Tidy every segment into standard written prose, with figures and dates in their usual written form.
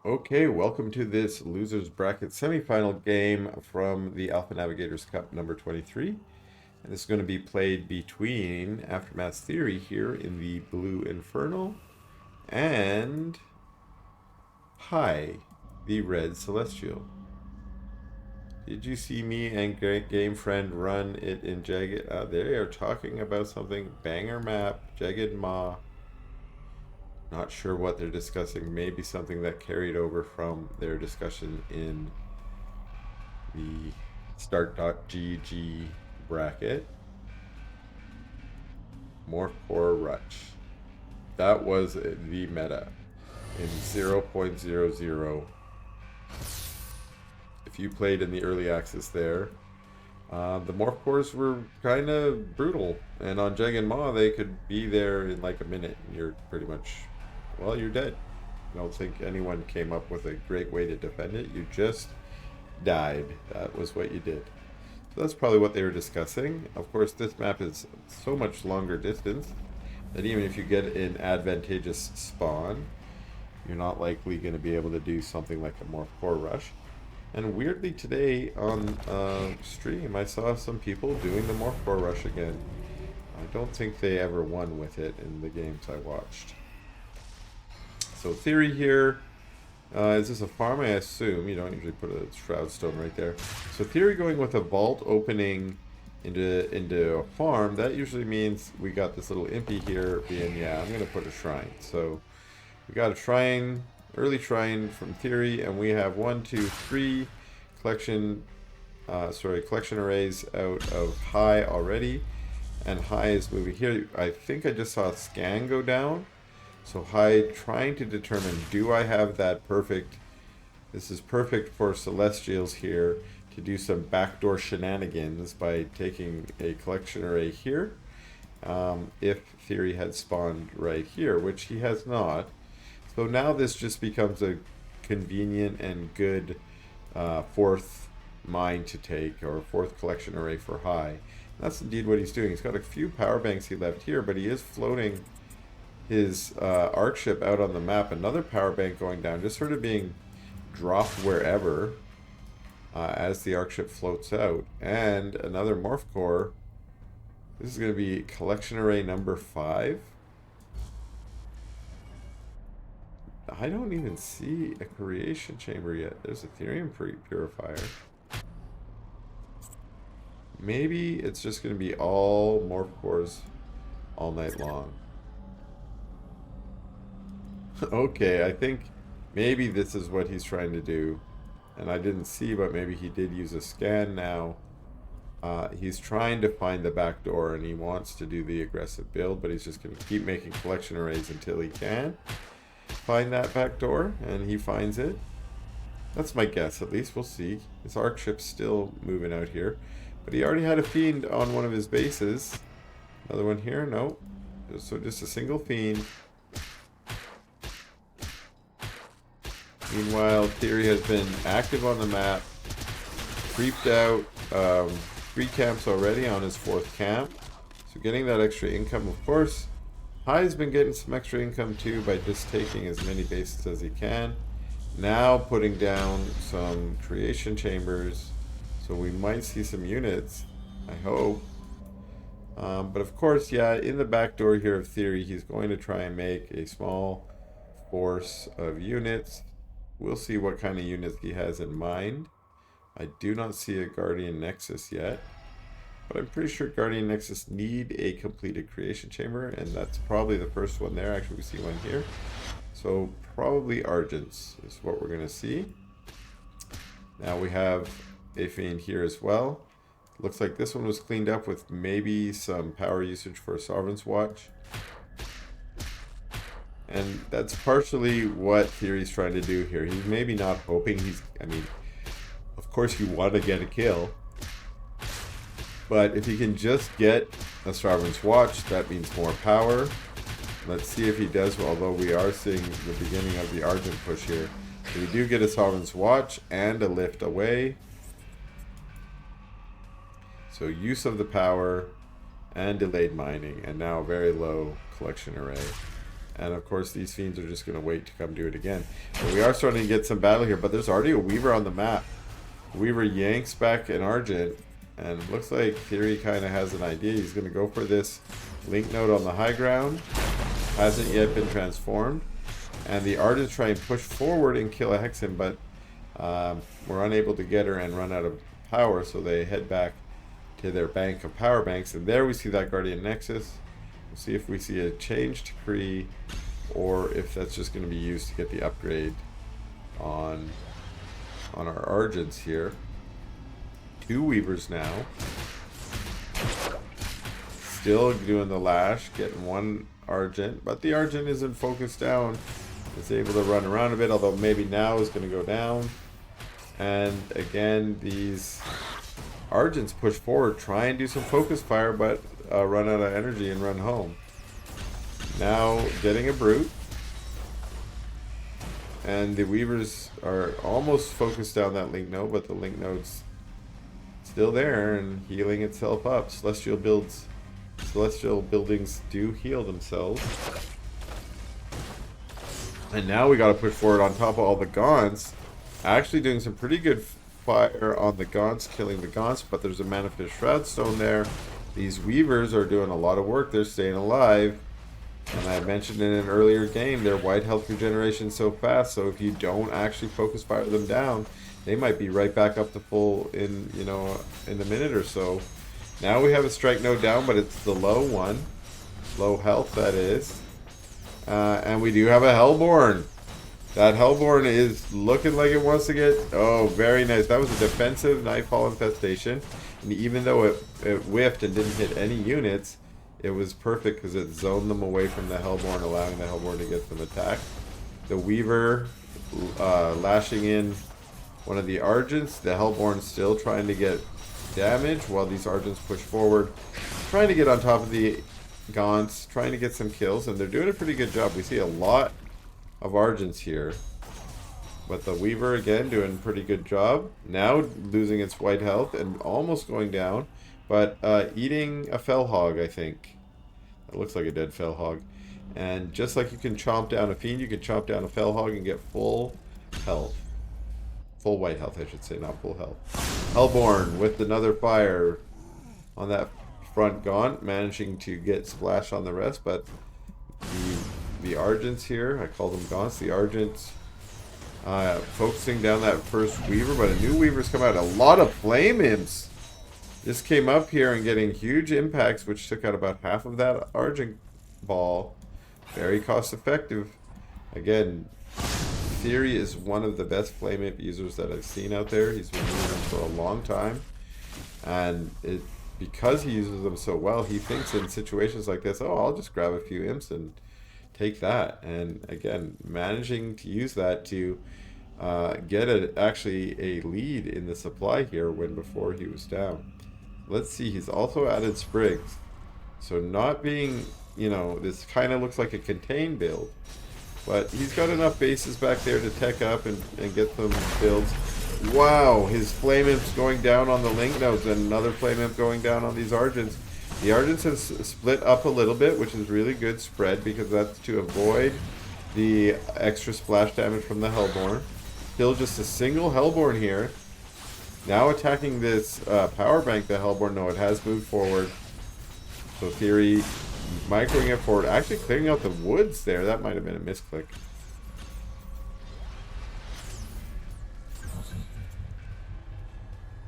Okay, welcome to this losers bracket semifinal game from the Alpha Navigators Cup number 23. And this is going to be played between Aftermath's Theory here in the Blue Infernal and High, the Red Celestial. Did you see me and Game Friend run it in Jagged? They are talking about something. Banger map, Jagged Maw. Not sure what they're discussing. Maybe something that carried over from their discussion in the start.gg bracket. Morph Core Rush. That was the meta in 0.00. If you played in the early access there, the Morph Cores were kind of brutal. And on Jag and Maw, they could be there in like a minute. And you're pretty much, well, you're dead. I don't think anyone came up with a great way to defend it. You just died. That was what you did. So that's probably what they were discussing. Of course, this map is so much longer distance that even if you get an advantageous spawn, you're not likely going to be able to do something like a Morph Core Rush. And weirdly today on stream, I saw some people doing the Morph Core Rush again. I don't think they ever won with it in the games I watched. So Theory here. Is this a farm? I assume. You don't usually put a shroud stone right there. So Theory going with a vault opening into a farm. That usually means we got this little impy here being, yeah, I'm going to put a shrine. So we got a shrine, early shrine from Theory, and we have 1, 2, 3 collection arrays out of High already. And High is moving here. I think I just saw a scan go down. So High trying to determine, do I have that perfect, this is perfect for Celestials here to do some backdoor shenanigans by taking a collection array here. If Theory had spawned right here, which he has not. So now this just becomes a convenient and good fourth mine to take, or fourth collection array for High. And that's indeed what he's doing. He's got a few power banks he left here, but he is floating his arc ship out on the map. Another power bank going down, just sort of being dropped wherever as the arc ship floats out. And another Morph Core. This is going to be collection array number 5. I don't even see a creation chamber yet. There's a Therium purifier. Maybe it's just going to be all Morph Cores all night long. Okay, I think maybe this is what he's trying to do. And I didn't see, but maybe he did use a scan now. He's trying to find the back door, and he wants to do the aggressive build, but he's just going to keep making collection arrays until he can find that back door, and he finds it. That's my guess, at least. We'll see. His arc ship's still moving out here. But he already had a fiend on one of his bases. Another one here? No. So just a single fiend. Meanwhile, Theory has been active on the map, creeped out 3 camps already on his 4th camp. So getting that extra income, of course. High's been getting some extra income too by just taking as many bases as he can. Now putting down some creation chambers. So we might see some units, I hope. But of course, yeah, in the back door here of Theory, he's going to try and make a small force of units. We'll see what kind of units he has in mind. I do not see a Guardian Nexus yet, but I'm pretty sure Guardian Nexus need a completed creation chamber, and that's probably the first one there. Actually, we see one here. So probably Argents is what we're going to see. Now we have a Fiend here as well. Looks like this one was cleaned up with maybe some power usage for a Sovereign's Watch. And that's partially what Theory's trying to do here. He's maybe not hoping I mean, of course you want to get a kill. But if he can just get a Sovereign's Watch, that means more power. Let's see if he does, although we are seeing the beginning of the Argent push here. So we do get a Sovereign's Watch and a lift away. So use of the power and delayed mining, and now a very low collection array. And of course, these fiends are just going to wait to come do it again. But we are starting to get some battle here, but there's already a Weaver on the map. Weaver yanks back an Argent, and it looks like TheoRy kind of has an idea. He's going to go for this link node on the high ground. Hasn't yet been transformed. And the Argents try and push forward and kill a Hexen, but we're unable to get her and run out of power, so they head back to their bank of power banks. And there we see that Guardian Nexus. We'll see if we see a change decree, or if that's just going to be used to get the upgrade on our Argents here. 2 Weavers now. Still doing the lash, getting 1 Argent, but the Argent isn't focused down. It's able to run around a bit, although maybe now is going to go down. And again, these Argents push forward, try and do some focus fire, but run out of energy and run home. Now getting a Brute. And the Weavers are almost focused down that link node, but the link node's still there and healing itself up. Celestial buildings do heal themselves. And now we got to push forward on top of all the Gaunts. Actually doing some pretty good fire on the Gaunts, killing the Gaunts, but there's a Manifest Shroudstone there. These Weavers are doing a lot of work. They're staying alive. And I mentioned in an earlier game, their white health regeneration is so fast, so if you don't actually focus fire them down, they might be right back up to full in, in a minute or so. Now we have a strike node down, but it's the low one. Low health, that is. And we do have a Hellborn. That Hellborn is looking like it wants to get... Oh, very nice. That was a defensive Nightfall Infestation. And even though it whiffed and didn't hit any units, it was perfect because it zoned them away from the Hellborn, allowing the Hellborn to get some attack. The Weaver lashing in one of the Argents. The Hellborn still trying to get damage while these Argents push forward. Trying to get on top of the Gaunts, trying to get some kills, and they're doing a pretty good job. We see a lot of Argents here. But the Weaver, again, doing a pretty good job. Now losing its white health and almost going down. But eating a Fell Hog, I think. It looks like a dead Fell Hog. And just like you can chomp down a Fiend, you can chomp down a Fell Hog and get full health. Full white health, I should say, not full health. Hellborn with another fire on that front Gaunt, managing to get splash on the rest, but the Argents here, I call them Gaunts, the Argents focusing down that first Weaver, but a new Weaver's come out. A lot of Flame Imps just came up here and getting huge impacts, which took out about half of that Argent ball. Very cost effective. Again, TheoRy is one of the best Flame Imp users that I've seen out there. He's been using them for a long time, and because he uses them so well, he thinks in situations like this, oh, I'll just grab a few imps and take that. And again, managing to use that to get actually a lead in the supply here when before he was down. Let's see, he's also added Sprigs. So not being, this kind of looks like a contained build, but he's got enough bases back there to tech up and get some builds. Wow, his Flame Imp's going down on the link nodes and another Flame Imp going down on these Argents. The Argents have split up a little bit, which is really good spread because that's to avoid the extra splash damage from the Hellborn. Still just a single Hellborn here. Now attacking this power bank, the Hellborn. No, it has moved forward. So TheoRy microing it forward. Actually clearing out the woods there. That might have been a misclick.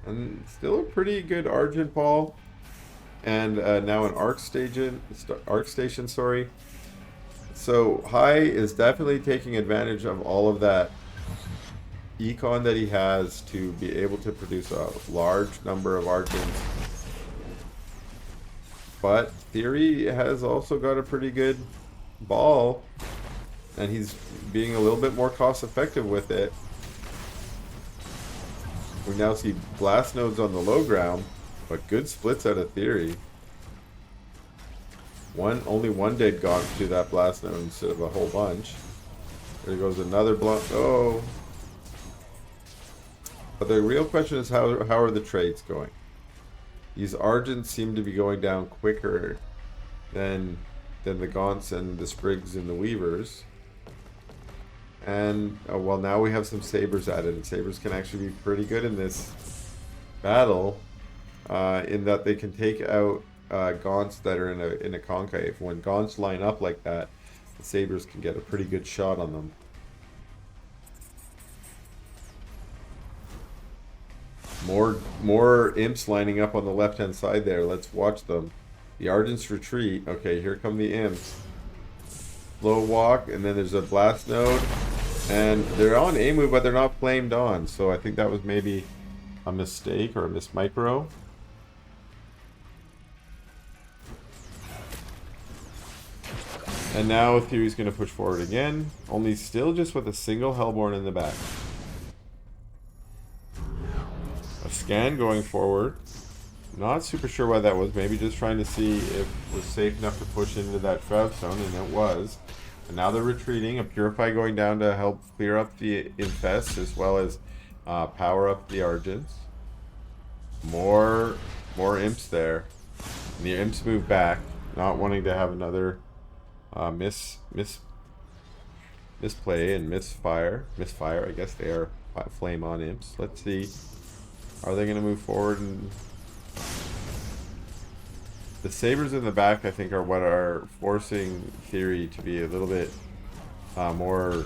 And still a pretty good Argent ball. And now an Arc Station, sorry. So High is definitely taking advantage of all of that econ that he has to be able to produce a large number of Argents. But TheoRy has also got a pretty good ball, and he's being a little bit more cost effective with it. We now see blast nodes on the low ground, but good splits out of TheoRy. Only one dead Gaunt to that blast node instead of a whole bunch. There goes another blunt. Oh. But the real question is how are the trades going? These Argents seem to be going down quicker than than the Gaunts and the Sprigs and the Weavers. And, well, now we have some Sabers added, and Sabers can actually be pretty good in this battle, in that they can take out Gaunts that are in a concave. When Gaunts line up like that, the Sabers can get a pretty good shot on them. More imps lining up on the left-hand side there. Let's watch them. The Argents retreat. Okay, here come the imps. Slow walk, and then there's a blast node. And they're on A move, but they're not flamed on. So I think that was maybe a mistake or a mismicro. And now TheoRy's going to push forward again. Only still just with a single Hellborn in the back. A scan going forward. Not super sure why that was. Maybe just trying to see if it was safe enough to push into that Shroud Zone, and it was. And now they're retreating. A Purify going down to help clear up the Infest, as well as power up the Argents. More imps there. And the imps move back, not wanting to have another misplay and misfire. I guess they are flame on imps. Let's see. Are they going to move forward? And the Sabers in the back, I think, are what are forcing TheoRy to be a little bit more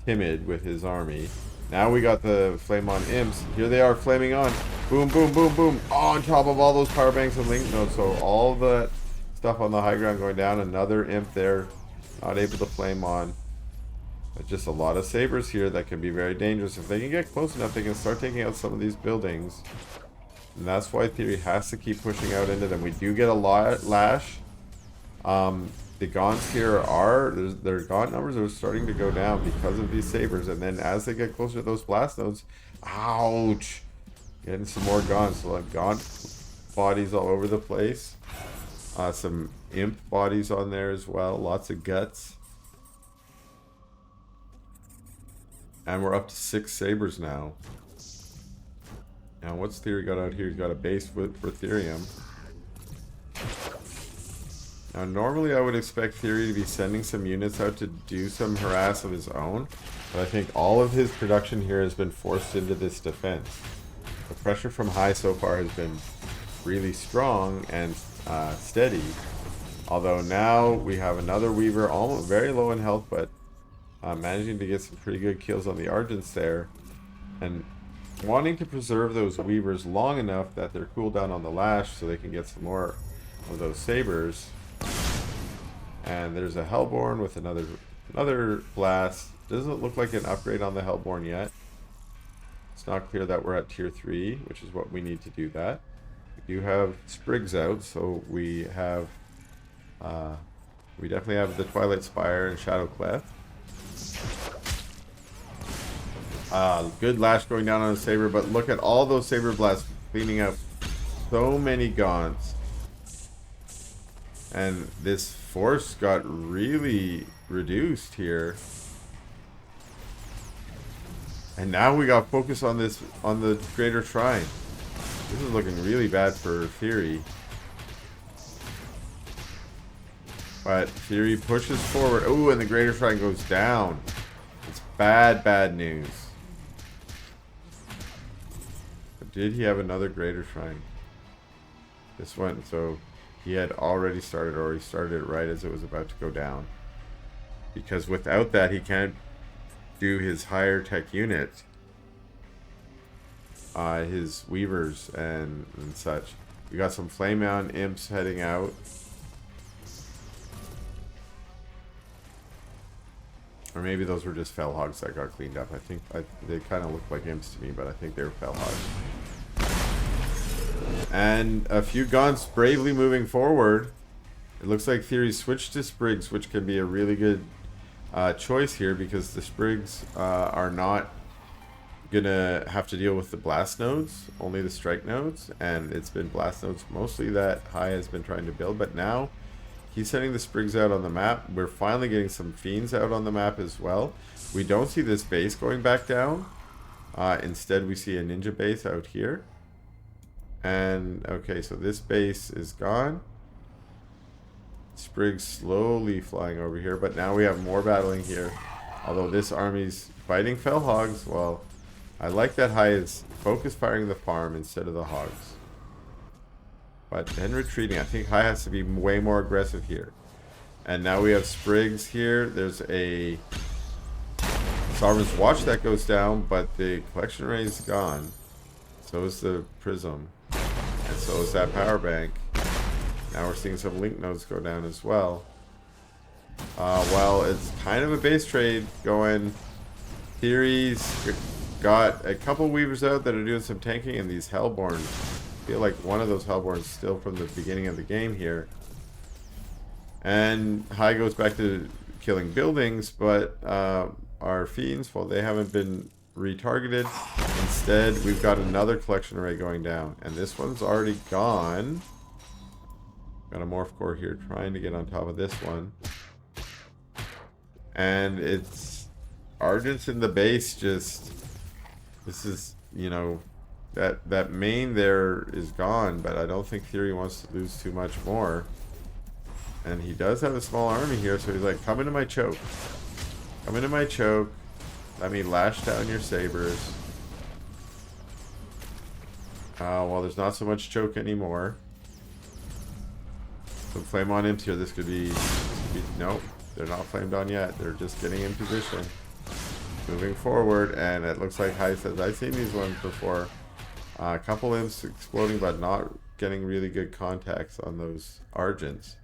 timid with his army. Now we got the flame on imps. Here they are flaming on. Boom, boom, boom, boom. On top of all those power banks and link nodes. So all that stuff on the high ground going down. Another imp there. Not able to flame on. But just a lot of Sabers here that can be very dangerous. If they can get close enough, they can start taking out some of these buildings. And that's why TheoRy has to keep pushing out into them. We do get a lot lash. The Gaunts here their Gaunt numbers are starting to go down because of these Sabers. And then as they get closer to those blast nodes, ouch! Getting some more Gaunts. So like Gaunt bodies all over the place. Some imp bodies on there as well. Lots of guts. And we're up to 6 Sabers now. Now, what's TheoRy got out here? He's got a base for Therium. Now, normally I would expect TheoRy to be sending some units out to do some harass of his own. But I think all of his production here has been forced into this defense. The pressure from high so far has been really strong and steady. Although now we have another Weaver, almost very low in health, but managing to get some pretty good kills on the Argents there. And wanting to preserve those Weavers long enough that they're cooled down on the lash so they can get some more of those Sabers. And there's a Hellborn with another blast. Doesn't look like an upgrade on the Hellborn yet. It's not clear that we're at tier 3, which is what we need to do that. We do have Sprigs out, so we have we definitely have the Twilight Spire and Shadow Clef. Good lash going down on a Saber, but look at all those Saber blasts cleaning up so many Gaunts. And this force got really reduced here. And now we got focus on the Greater Shrine. This is looking really bad for TheoRy. But TheoRy pushes forward. Ooh, and the Greater Shrine goes down. It's bad news. But did he have another Greater Shrine? This one, so he had already started, or he started it right as it was about to go down. Because without that, he can't do his higher tech unit. His Weavers and such. We got some Flameon imps heading out. Or maybe those were just Fellhogs that got cleaned up. I think they kind of look like imps to me, but I think they were Fellhogs. And a few Gaunts bravely moving forward. It looks like TheoRy switched to Sprigs, which can be a really good choice here, because the Sprigs are not gonna have to deal with the blast nodes, only the strike nodes, and it's been blast nodes mostly that High has been trying to build. But now he's sending the Sprigs out on the map. We're finally getting some Fiends out on the map as well. We don't see this base going back down. Instead, we see a Ninja base out here. And, okay, so this base is gone. Spriggs slowly flying over here, but now we have more battling here. Although this army's fighting fell hogs, well, I like that High is focus firing the farm instead of the hogs. But then retreating. I think High has to be way more aggressive here. And now we have Spriggs here. There's a Sovereign's Watch that goes down, but the collection array is gone. So is the Prism. And so is that power bank. Now we're seeing some link nodes go down as well. Well, it's kind of a base trade going. TheoRy's got a couple Weavers out that are doing some tanking, and these Hellborn. I feel like one of those Hellborns still from the beginning of the game here. And High goes back to killing buildings, but our Fiends, well, they haven't been retargeted. Instead, we've got another collection array going down, and this one's already gone. Got a Morph Core here trying to get on top of this one. And it's Argent's in the base. Just this is, you know, that main there is gone, but I don't think TheoRy wants to lose too much more. And he does have a small army here, so he's like, come into my choke. Come into my choke. Let me lash down your sabers. Well, there's not so much choke anymore. Some flame on imps here. This could be nope. They're not flamed on yet. They're just getting in position. Moving forward, and it looks like High says, I've seen these ones before. A couple imps exploding, but not getting really good contacts on those Argents.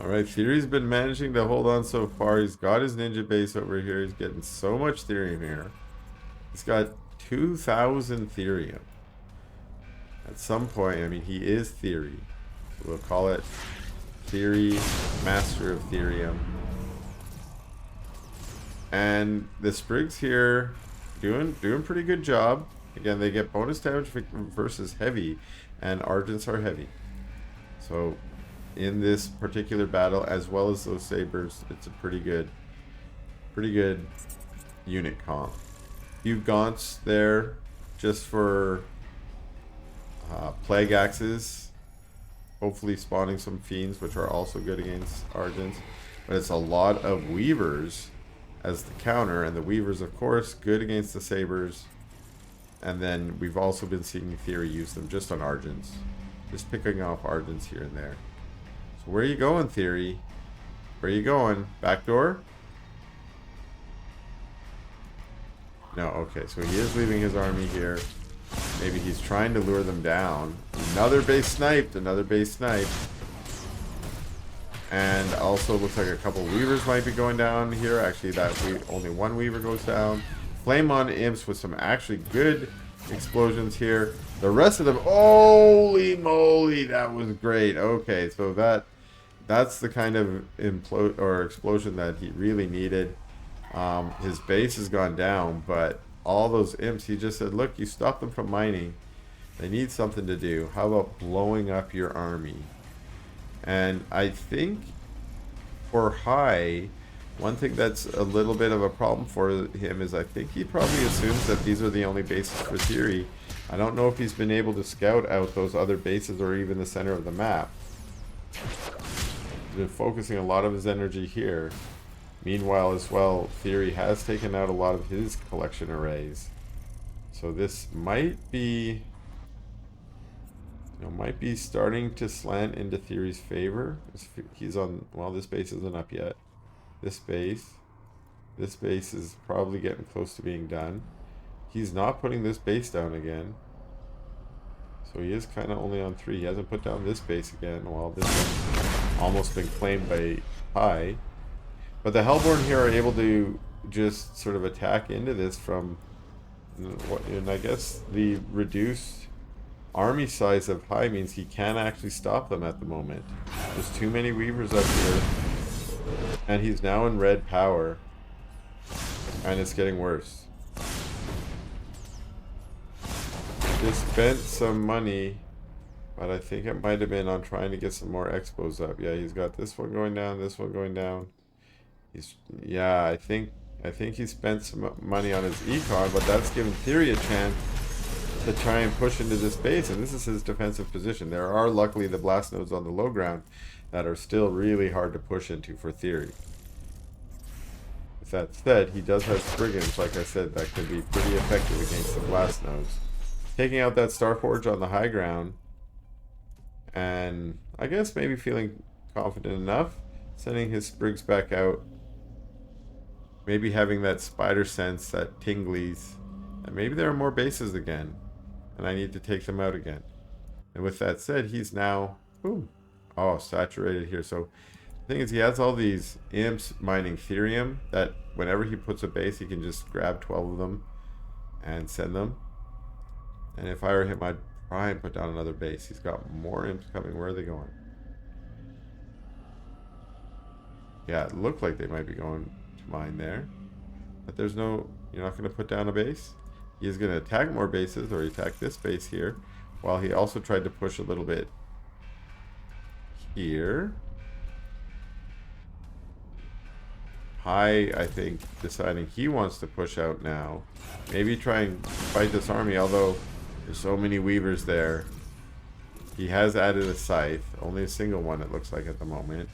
Alright, TheoRy's been managing to hold on so far. He's got his ninja base over here. He's getting so much Therium here. He's got 2,000 Therium. At some point, I mean, he is TheoRy. So we'll call it TheoRy, Master of Therium. And the Sprigs here doing pretty good job. Again, they get bonus damage versus heavy, and Argents are heavy. So in this particular battle, as well as those sabers, it's a pretty good unit comp. Few gaunts there just for plague axes, hopefully spawning some fiends, which are also good against Argents. But it's a lot of Weavers as the counter, and the Weavers, of course, good against the sabers. And then we've also been seeing TheoRy use them just on Argents, just picking off Argents here and there. So where are you going, TheoRy? Where are you going? Back door? No, okay, so he is leaving his army here. Maybe he's trying to lure them down. Another base sniped, another base sniped. And also looks like a couple Weavers might be going down here. Actually, only one Weaver goes down. Flame on imps with some actually good explosions here. The rest of them, holy moly, that was great. Okay, so that's the kind of explosion that he really needed. His base has gone down, but all those imps, he just said, look, you stop them from mining. They need something to do. How about blowing up your army? And I think for High, one thing that's a little bit of a problem for him is I think he probably assumes that these are the only bases for TheoRy. I don't know if he's been able to scout out those other bases or even the center of the map. He's been focusing a lot of his energy here. Meanwhile, as well, TheoRy has taken out a lot of his collection arrays. So this might be, might be starting to slant into TheoRy's favor. He's on, well, this base isn't up yet. This base is probably getting close to being done. He's not putting this base down again. So he is kind of only on 3. He hasn't put down this base again. Well, this one's almost been claimed by High. But the Hellborn here are able to just sort of attack into this from, and I guess the reduced army size of High means he can't actually stop them at the moment. There's too many Weavers up here. And he's now in red power. And it's getting worse. Just spent some money, but I think it might have been on trying to get some more expos up. Yeah, he's got this one going down, this one going down. I think he spent some money on his econ, but that's given TheoRy a chance to try and push into this base, and this is his defensive position. There are luckily the blast nodes on the low ground that are still really hard to push into for TheoRy. With that said, he does have Spriggans, like I said, that can be pretty effective against the blast nodes. Taking out that Starforge on the high ground, and I guess maybe feeling confident enough, sending his Sprigs back out. Maybe having that spider sense, that tinglies, and maybe there are more bases again, and I need to take them out again. And with that said, he's now, boom, oh, saturated here. So the thing is, he has all these imps mining Therium that whenever he puts a base, he can just grab 12 of them and send them. And if I were him, I'd try and put down another base. He's got more imps coming. Where are they going? Yeah, it looked like they might be going to mine there. But there's no... You're not going to put down a base? He's going to attack more bases, or he attacked this base here, while he also tried to push a little bit here. High, I think, deciding he wants to push out now. Maybe try and fight this army, although there's so many weavers there. He has added a scythe. Only a single one, it looks like, at the moment.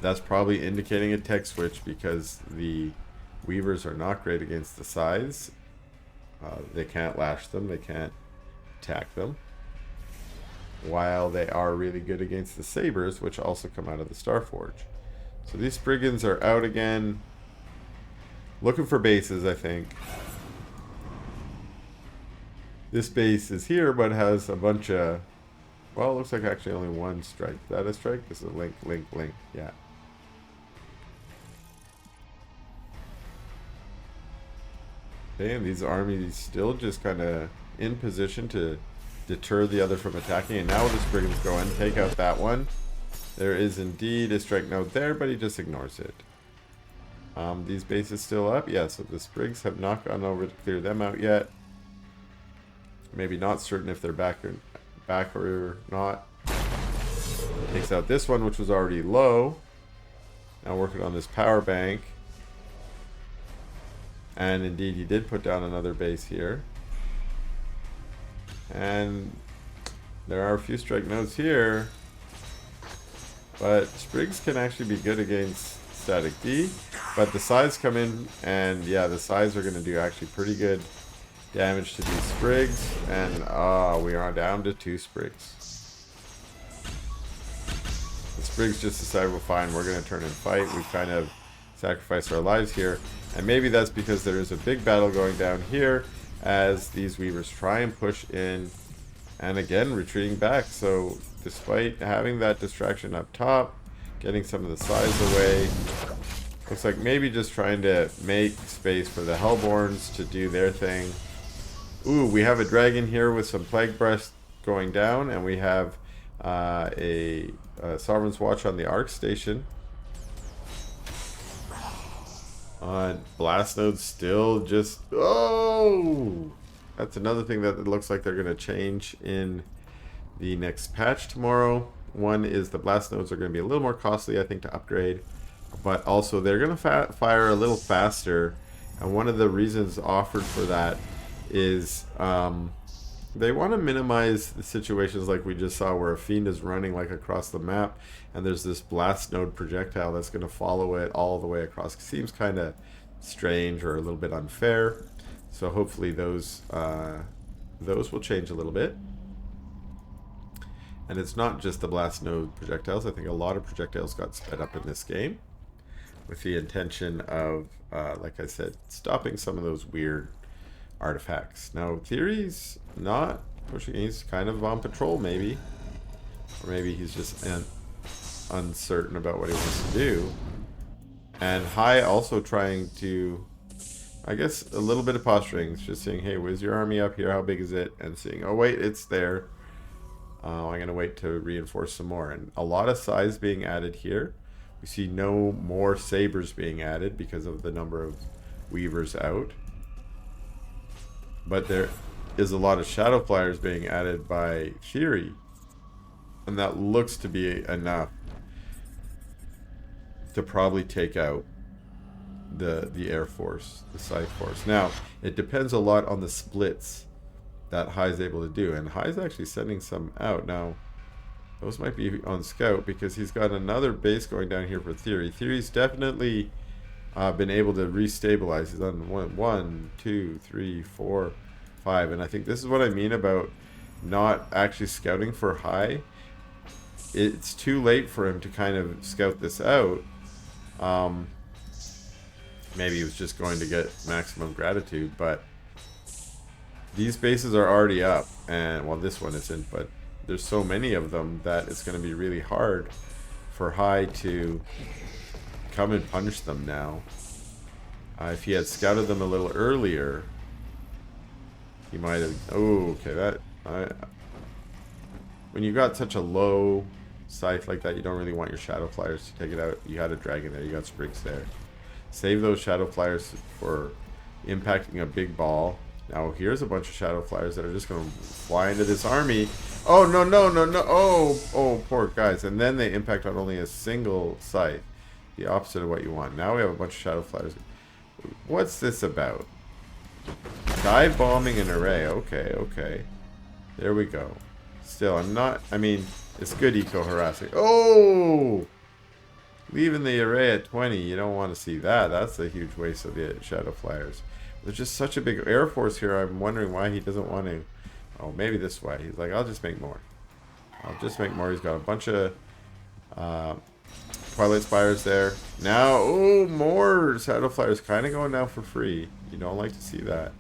That's probably indicating a tech switch because the weavers are not great against the scythes. They can't lash them. They can't attack them. While they are really good against the sabers, which also come out of the Starforge. So these Spriggans are out again. Looking for bases, I think. This base is here, but has a bunch of... Well, it looks like actually only one strike. Is that a strike? This is a link, link, link. Yeah. Okay, and these armies still just kind of in position to deter the other from attacking. And now the Spriggans go in, take out that one. There is indeed a strike node there, but he just ignores it. These bases still up? Yeah, so the Sprigs have not gone over to clear them out yet. Maybe not certain if they're back or not. Takes out this one, which was already low. Now working on this power bank. And indeed, he did put down another base here. And there are a few strike nodes here. But Sprigs can actually be good against Static D. But the Scythes come in, and yeah, the Scythes are going to do actually pretty good damage to these Sprigs. And we are down to 2 Sprigs. The Sprigs just decide, well, fine, we're going to turn and fight. We kind of sacrifice our lives here. And maybe that's because there is a big battle going down here as these Weavers try and push in, and again retreating back. So despite having that distraction up top, getting some of the size away, looks like maybe just trying to make space for the Hellborns to do their thing. Ooh, we have a dragon here with some Plague Breast going down, and we have a Sovereign's Watch on the Arc Station. Blast nodes still just... Oh! That's another thing that it looks like they're going to change in the next patch tomorrow. One is the blast nodes are going to be a little more costly, I think, to upgrade. But also they're going to fire a little faster. And one of the reasons offered for that is they want to minimize the situations like we just saw where a fiend is running like across the map and there's this blast node projectile that's going to follow it all the way across. It seems kind of strange or a little bit unfair. So hopefully those will change a little bit. And it's not just the blast node projectiles. I think a lot of projectiles got sped up in this game with the intention of, like I said, stopping some of those weird artifacts. Now, TheoRy's not pushing. He's kind of on patrol, maybe. Or maybe he's just uncertain about what he wants to do. And High also trying to, I guess, a little bit of posturing. It's just saying, hey, where's your army up here? How big is it? And seeing, oh, wait, it's there. I'm going to wait to reinforce some more. And a lot of size being added here. We see no more sabers being added because of the number of weavers out. But there is a lot of shadow flyers being added by TheoRy. And that looks to be enough to probably take out the Air Force, the Scythe Force. Now, it depends a lot on the splits that High's able to do, and High's actually sending some out. Now, those might be on Scout because he's got another base going down here for Theory. Theory's definitely been able to restabilize. He's on 1, 2, 3, 4, 5, and I think this is what I mean about not actually scouting for High. It's too late for him to kind of scout this out. Maybe he was just going to get maximum gratitude, but these bases are already up, and well, this one isn't, but there's so many of them that it's going to be really hard for High to come and punish them now. If he had scouted them a little earlier, he might have. Oh, okay. When you got such a low Scythe like that, you don't really want your Shadow Flyers to take it out. You had a Dragon there, you got Sprigs there. Save those Shadow Flyers for impacting a big ball. Now here's a bunch of Shadow Flyers that are just going to fly into this army. Oh, no, no, no, no. Oh, poor guys. And then they impact on only a single Scythe. The opposite of what you want. Now we have a bunch of Shadow Flyers. What's this about? Dive bombing an array. Okay, okay. There we go. Still, I mean, it's good eco-harassing. Oh! Leaving the array at 20, you don't want to see that. That's a huge waste of the Shadow Flyers. There's just such a big Air Force here. I'm wondering why he doesn't want to. Oh, maybe this way. He's like, I'll just make more. I'll just make more. He's got a bunch of Twilight Spires there. Now, oh, more Shadow Flyers kind of going down for free. You don't like to see that.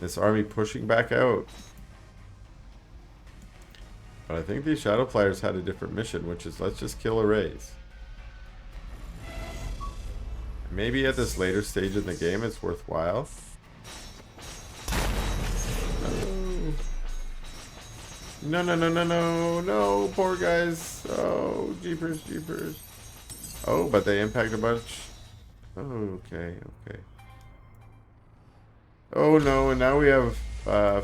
This army pushing back out. But I think these Shadow Flyers had a different mission, which is let's just kill arrays. Maybe at this later stage in the game it's worthwhile. No, no, no, no, no, no, poor guys. Oh, jeepers, jeepers. Oh, but they impact a bunch. Oh, okay, okay. Oh no, and now we have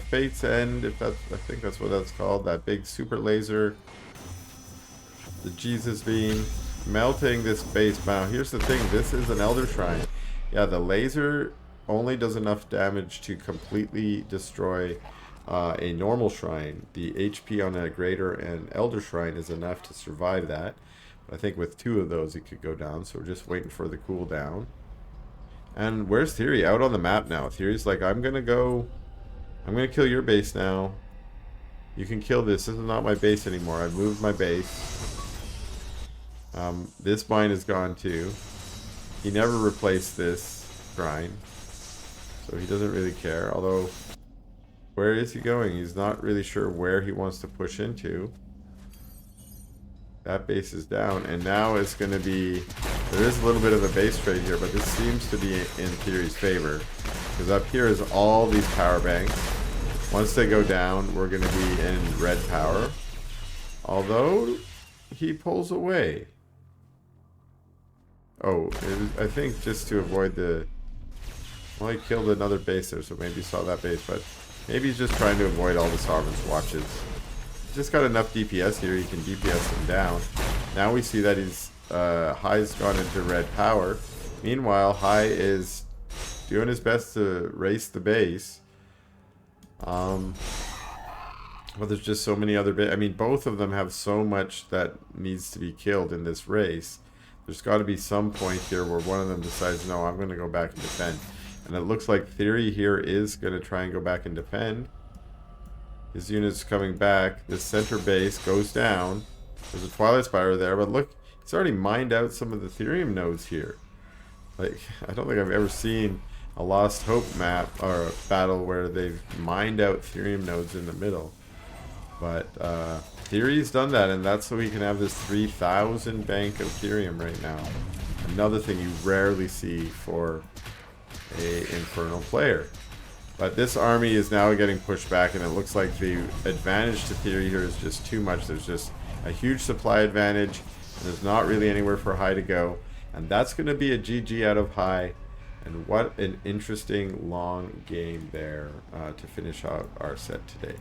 Fate's End, if that's, I think that's what that's called, that big super laser. The Jesus beam. Melting this base. Now, here's the thing. This is an Elder Shrine. Yeah, the laser only does enough damage to completely destroy a normal shrine. The HP on a Greater and Elder Shrine is enough to survive that. But I think with 2 of those, it could go down. So we're just waiting for the cooldown. And where's Theory? Out on the map now. Theory's like, I'm going to kill your base now. You can kill this. This is not my base anymore. I moved my base. This mine is gone too. He never replaced this shrine, so he doesn't really care. Although, where is he going? He's not really sure where he wants to push into. That base is down, and now it's going to be... There is a little bit of a base trade here, but this seems to be in Theory's favor. Because up here is all these power banks. Once they go down, we're going to be in red power. Although, he pulls away. Oh, I think just to avoid the... Well, he killed another base there, so maybe he saw that base, but maybe he's just trying to avoid all the Sovereign's watches. He's just got enough DPS here, he can DPS him down. Now we see that he's... High's gone into red power. Meanwhile, High is doing his best to race the base. But there's just so many other... I mean, both of them have so much that needs to be killed in this race. There's got to be some point here where one of them decides, no, I'm going to go back and defend. And it looks like Theory here is going to try and go back and defend. His unit's coming back. This center base goes down. There's a Twilight Spire there, but look, it's already mined out some of the Therium nodes here. Like, I don't think I've ever seen a Lost Hope map or a battle where they've mined out Therium nodes in the middle. But Theory's done that, and that's so we can have this 3,000 bank of Therium right now. Another thing you rarely see for a Infernal player. But this army is now getting pushed back, and it looks like the advantage to Theory here is just too much. There's just a huge supply advantage, and there's not really anywhere for High to go. And that's going to be a GG out of High. And what an interesting long game there to finish out our set today.